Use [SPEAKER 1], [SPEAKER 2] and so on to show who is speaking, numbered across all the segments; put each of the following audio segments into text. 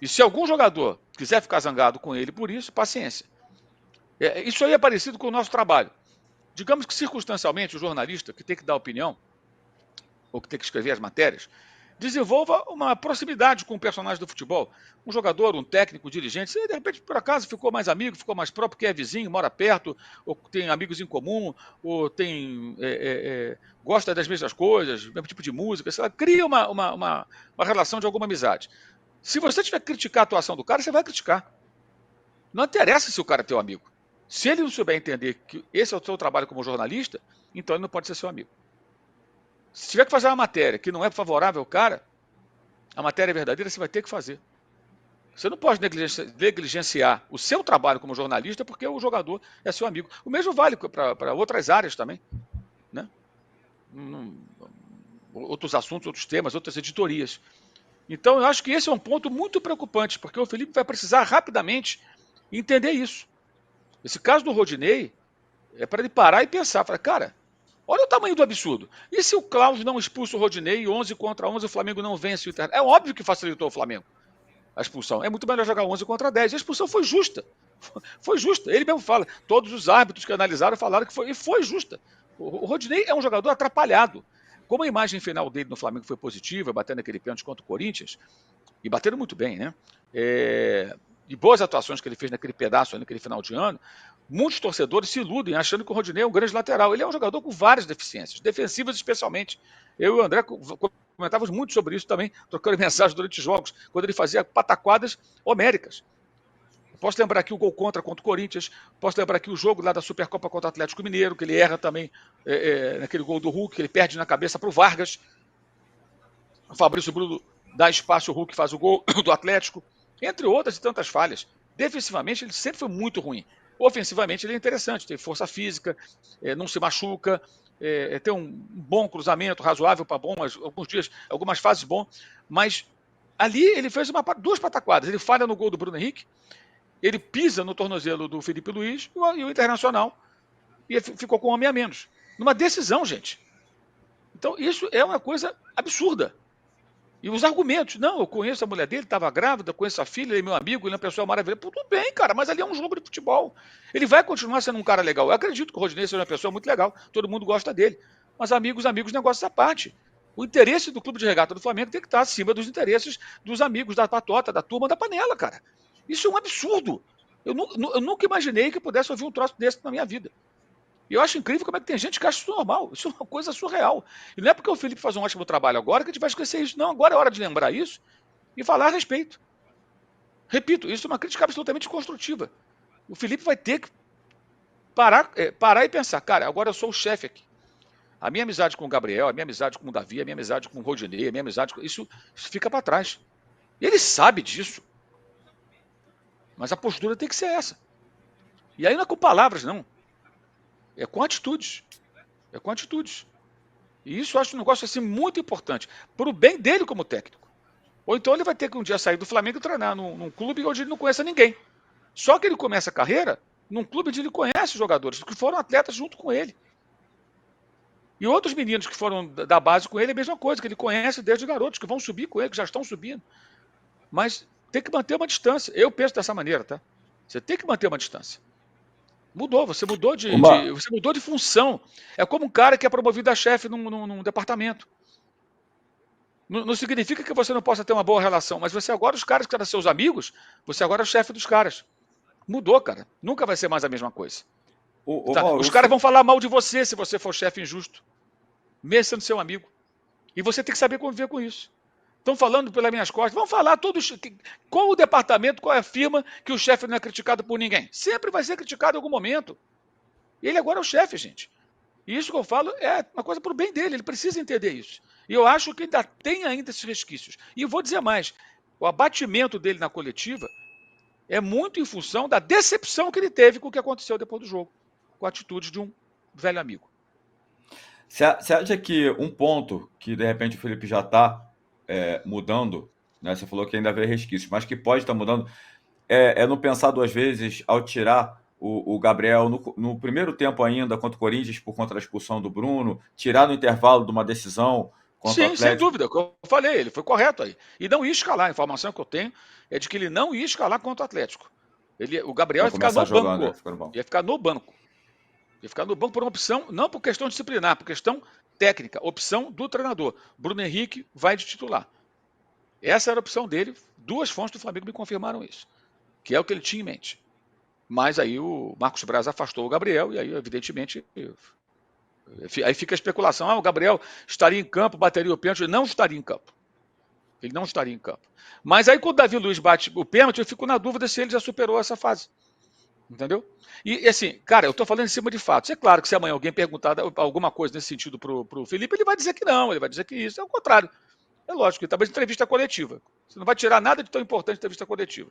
[SPEAKER 1] E se algum jogador quiser ficar zangado com ele por isso, paciência. Isso aí é parecido com o nosso trabalho. Digamos que circunstancialmente o jornalista que tem que dar opinião, ou que tem que escrever as matérias, desenvolva uma proximidade com o personagem do futebol. Um jogador, um técnico, um dirigente, se de repente, por acaso, ficou mais amigo, ficou mais próprio, porque é vizinho, mora perto, ou tem amigos em comum, ou tem gosta das mesmas coisas, mesmo tipo de música, sei lá, cria uma relação de alguma amizade. Se você tiver que criticar a atuação do cara, você vai criticar. Não interessa se o cara é teu amigo. Se ele não souber entender que esse é o seu trabalho como jornalista, então ele não pode ser seu amigo. Se tiver que fazer uma matéria que não é favorável ao cara, a matéria verdadeira você vai ter que fazer. Você não pode negligenciar o seu trabalho como jornalista porque o jogador é seu amigo. O mesmo vale para outras áreas também, né? Outros assuntos, outros temas, outras editorias. Então, eu acho que esse é um ponto muito preocupante, porque o Felipe vai precisar rapidamente entender isso. Esse caso do Rodinei é para ele parar e pensar, falar, cara, olha o tamanho do absurdo. E se o Klaus não expulsa o Rodinei e 11 contra 11 o Flamengo não vence o Internacional? É óbvio que facilitou o Flamengo a expulsão. É muito melhor jogar 11 contra 10. A expulsão foi justa. Foi justa. Ele mesmo fala. Todos os árbitros que analisaram falaram que foi. E foi justa. O Rodinei é um jogador atrapalhado. Como a imagem final dele no Flamengo foi positiva, batendo aquele pênalti contra o Corinthians, e batendo muito bem, né? E boas atuações que ele fez naquele pedaço, naquele final de ano, muitos torcedores se iludem achando que o Rodinei é um grande lateral. Ele é um jogador com várias deficiências, defensivas especialmente. Eu e o André comentávamos muito sobre isso também, trocando mensagens durante os jogos, quando ele fazia pataquadas homéricas. Posso lembrar aqui o gol contra o Corinthians, posso lembrar aqui o jogo lá da Supercopa contra o Atlético Mineiro, que ele erra também naquele gol do Hulk, que ele perde na cabeça para o Vargas. O Fabrício Bruno dá espaço, o Hulk faz o gol do Atlético, entre outras e tantas falhas. Defensivamente, ele sempre foi muito ruim. Ofensivamente, ele é interessante, tem força física, não se machuca, tem um bom cruzamento, razoável para bom, mas alguns dias, algumas fases bom, mas ali ele fez duas pataquadas. Ele falha no gol do Bruno Henrique, ele pisa no tornozelo do Felipe Luiz e o Internacional e ficou com um homem a menos. Numa decisão, gente. Então, isso é uma coisa absurda. E os argumentos, não, eu conheço a mulher dele, estava grávida, conheço a filha, ele é meu amigo, ele é uma pessoa maravilhosa. Tudo bem, cara, mas ali é um jogo de futebol. Ele vai continuar sendo um cara legal. Eu acredito que o Rodinei seja uma pessoa muito legal, todo mundo gosta dele. Mas amigos, negócios à parte. O interesse do clube de regata do Flamengo tem que estar acima dos interesses dos amigos da patota, da turma da panela, cara. Isso é um absurdo. Eu nunca imaginei que pudesse ouvir um troço desse na minha vida. E eu acho incrível como é que tem gente que acha isso normal. Isso é uma coisa surreal. E não é porque o Felipe faz um ótimo trabalho agora que a gente vai esquecer isso. Não, agora é hora de lembrar isso e falar a respeito. Repito, isso é uma crítica absolutamente construtiva. O Felipe vai ter que parar e pensar, cara, agora eu sou o chefe aqui. A minha amizade com o Gabriel, a minha amizade com o Davi, a minha amizade com o Rodinei, a minha amizade com... Isso fica para trás. E ele sabe disso. Mas a postura tem que ser essa. E aí não é com palavras, não. É com atitudes. É com atitudes. E isso eu acho um negócio assim muito importante. Para o bem dele como técnico. Ou então ele vai ter que um dia sair do Flamengo e treinar num clube onde ele não conhece ninguém. Só que ele começa a carreira num clube onde ele conhece jogadores que foram atletas junto com ele. E outros meninos que foram da base com ele é a mesma coisa, que ele conhece desde garotos, que vão subir com ele, que já estão subindo. Mas tem que manter uma distância. Eu penso dessa maneira, tá? Você tem que manter uma distância. Mudou, você mudou você mudou de função. É como um cara que é promovido a chefe num departamento. Não significa que você não possa ter uma boa relação, mas você agora, os caras que eram seus amigos, você agora é o chefe dos caras. Mudou, cara. Nunca vai ser mais a mesma coisa.
[SPEAKER 2] Mauro,
[SPEAKER 1] os caras vão falar mal de você se você for chefe injusto, mesmo sendo seu amigo. E você tem que saber conviver com isso. Estão falando pelas minhas costas. Vão falar todos. Qual o departamento, qual é a firma que o chefe não é criticado por ninguém? Sempre vai ser criticado em algum momento. Ele agora é o chefe, gente. E isso que eu falo é uma coisa para o bem dele. Ele precisa entender isso. E eu acho que ainda tem ainda esses resquícios. E eu vou dizer mais. O abatimento dele na coletiva é muito em função da decepção que ele teve com o que aconteceu depois do jogo. Com a atitude de um velho amigo.
[SPEAKER 2] Você acha que um ponto que, de repente, o Felipe já está mudando, né? Você falou que ainda vê resquícios, mas que pode estar mudando, é não pensar duas vezes ao tirar o Gabriel no primeiro tempo ainda contra o Corinthians por conta da expulsão do Bruno, tirar no intervalo de uma decisão contra o
[SPEAKER 1] Sim, sem
[SPEAKER 2] Atlético.
[SPEAKER 1] dúvida, como eu falei, ele foi correto aí. E não ia escalar, a informação que eu tenho é de que ele não ia escalar contra o Atlético. O Gabriel
[SPEAKER 2] Ia
[SPEAKER 1] ia ficar
[SPEAKER 2] começar
[SPEAKER 1] no
[SPEAKER 2] jogando,
[SPEAKER 1] banco.
[SPEAKER 2] ficou no banco.
[SPEAKER 1] Ia ficar no banco. Ia ficar no banco por uma opção, não por questão disciplinar, por questão técnica, opção do treinador. Bruno Henrique vai de titular. Essa era a opção dele, 2 fontes do Flamengo me confirmaram isso, que é o que ele tinha em mente. Mas aí o Marcos Braz afastou o Gabriel e aí, evidentemente, aí fica a especulação. O Gabriel estaria em campo, bateria o pênalti. Ele não estaria em campo. Ele não estaria em campo. Mas aí quando o Davi Luiz bate o pênalti, eu fico na dúvida se ele já superou essa fase. Entendeu? E assim, cara, eu tô falando em cima de fatos. É claro que se amanhã alguém perguntar alguma coisa nesse sentido pro Felipe, ele vai dizer que não, ele vai dizer que isso. É o contrário. É lógico, ele talvez entrevista coletiva. Você não vai tirar nada de tão importante de entrevista coletiva.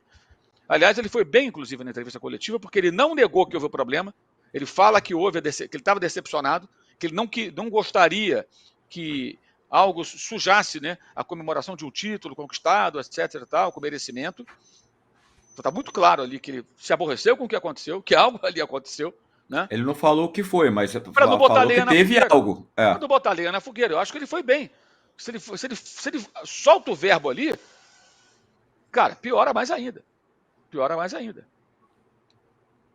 [SPEAKER 1] Aliás, ele foi bem, inclusive, na entrevista coletiva, porque ele não negou que houve problema. Ele fala que houve, que ele estava decepcionado, que ele não gostaria que algo sujasse, né, a comemoração de um título conquistado, etc. E tal, com merecimento. Então, está muito claro ali que ele se aborreceu com o que aconteceu, que algo ali aconteceu, né?
[SPEAKER 2] Ele não falou o que foi, mas
[SPEAKER 1] Para não botar
[SPEAKER 2] falou que
[SPEAKER 1] lenha na
[SPEAKER 2] teve
[SPEAKER 1] fogueira.
[SPEAKER 2] algo.
[SPEAKER 1] Para não botar lenha na fogueira. Eu acho que ele foi bem. Se ele solta o verbo ali, cara, piora mais ainda. Piora mais ainda.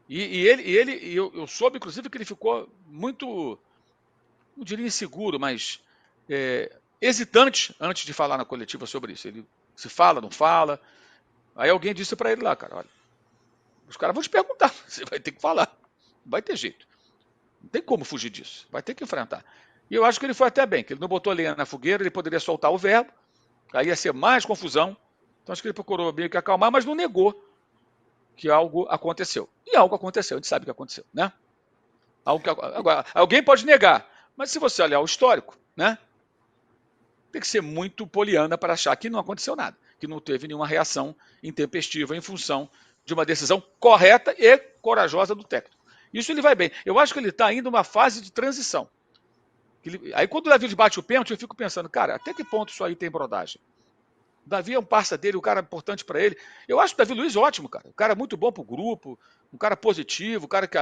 [SPEAKER 1] Eu soube, inclusive, que ele ficou muito, não diria inseguro, mas hesitante antes de falar na coletiva sobre isso. Ele se fala, não fala. Aí alguém disse para ele lá, cara, olha, os caras vão te perguntar, você vai ter que falar. Não vai ter jeito. Não tem como fugir disso. Vai ter que enfrentar. E eu acho que ele foi até bem, que ele não botou lenha na fogueira, ele poderia soltar o verbo, aí ia ser mais confusão. Então acho que ele procurou meio que acalmar, mas não negou que algo aconteceu. E algo aconteceu, a gente sabe que aconteceu, né? Agora, alguém pode negar, mas se você olhar o histórico, né? Tem que ser muito poliana para achar que não aconteceu nada, que não teve nenhuma reação intempestiva em função de uma decisão correta e corajosa do técnico. Isso ele vai bem. Eu acho que ele está ainda numa fase de transição. Aí quando o Davi bate o pênalti, eu fico pensando, cara, até que ponto isso aí tem brodagem? O Davi é um parça dele, um cara importante para ele. Eu acho o Davi Luiz ótimo, cara. Um cara muito bom pro grupo, um cara positivo, um cara que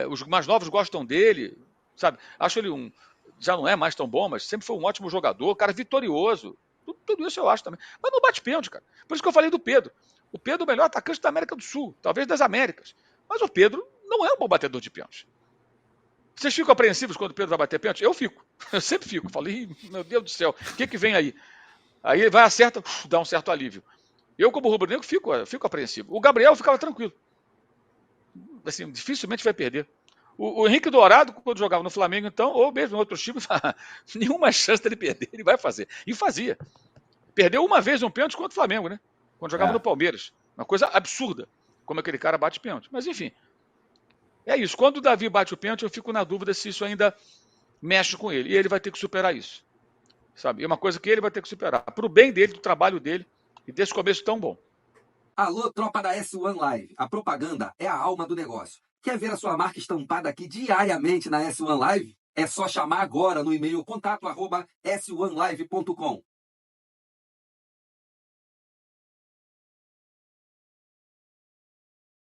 [SPEAKER 1] os mais novos gostam dele, sabe? Acho ele já não é mais tão bom, mas sempre foi um ótimo jogador, cara vitorioso. Tudo isso eu acho também. Mas não bate pênalti, cara. Por isso que eu falei do Pedro. O Pedro é o melhor atacante da América do Sul, talvez das Américas. Mas o Pedro não é um bom batedor de pênalti. Vocês ficam apreensivos quando o Pedro vai bater pênalti? Eu fico. Eu sempre fico. Falei, meu Deus do céu, o que vem aí? Aí ele vai, acerta, dá um certo alívio. Eu, como rubro-negro, fico apreensivo. O Gabriel ficava tranquilo. Assim, dificilmente vai perder. O Henrique Dourado, quando jogava no Flamengo, então, ou mesmo em outros times, nenhuma chance dele perder. Ele vai fazer. E fazia. Perdeu uma vez um pênalti contra o Flamengo, né? Quando jogava no Palmeiras. Uma coisa absurda. Como aquele cara bate pênalti. Mas, enfim. É isso. Quando o Davi bate o pênalti, eu fico na dúvida se isso ainda mexe com ele. E ele vai ter que superar isso. Sabe? É uma coisa que ele vai ter que superar. Para o bem dele, do trabalho dele e desse começo tão bom.
[SPEAKER 3] Alô, tropa da S1 Live. A propaganda é a alma do negócio. Quer ver a sua marca estampada aqui diariamente na S1 Live? É só chamar agora no e-mail contato@s1live.com.